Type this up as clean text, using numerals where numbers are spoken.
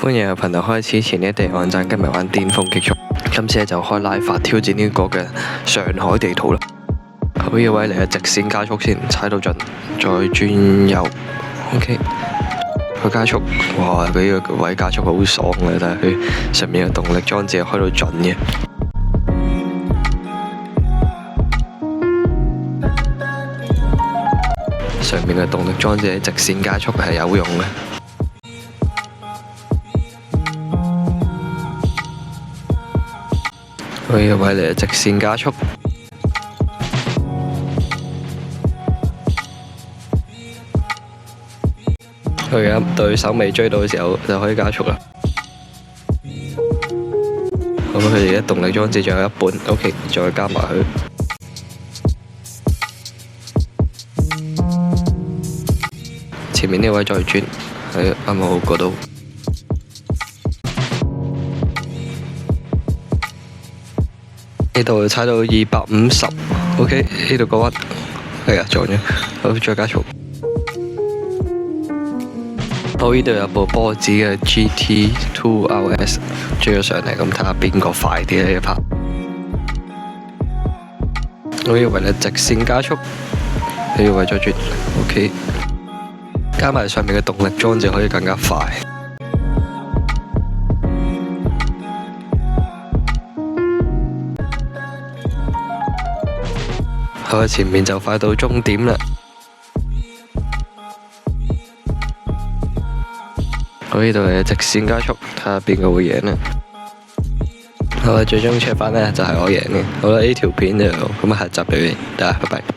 歡迎由頻道開始，前一地網站今日玩巔峰極速，今次就開拉法挑戰呢個嘅上海地圖啦。好，呢位嚟嘅直線加速先，踩到盡，再轉右。OK， 佢加速，哇！佢呢個位加速好爽嘅，但係佢上面嘅動力裝置係開到盡嘅。上面嘅動力裝置喺直線加速係有用嘅。佢呢個位嚟直線加速，佢而家對手未追到嘅時候就可以加速啦。咁佢哋而家動力裝置仲有一半 ，OK， 再加埋佢。前面呢位再轉，喺啱好嗰度。呢度踩到250 ，OK， 呢度個彎，係啊，撞咗，好，再加速。好，呢度有部波子嘅 GT2 RS 追咗上嚟，咁睇下邊個快啲呢一 part。我以為你直線加速，你以為再轉 ，OK， 加埋上面嘅動力裝置可以更加快。好，前面就快到終點啦。我呢度係直線加速，睇下邊個會贏啦。好啦，最終出翻呢就係我贏嘅。好啦，呢條片就咁下集嚟，大家拜拜。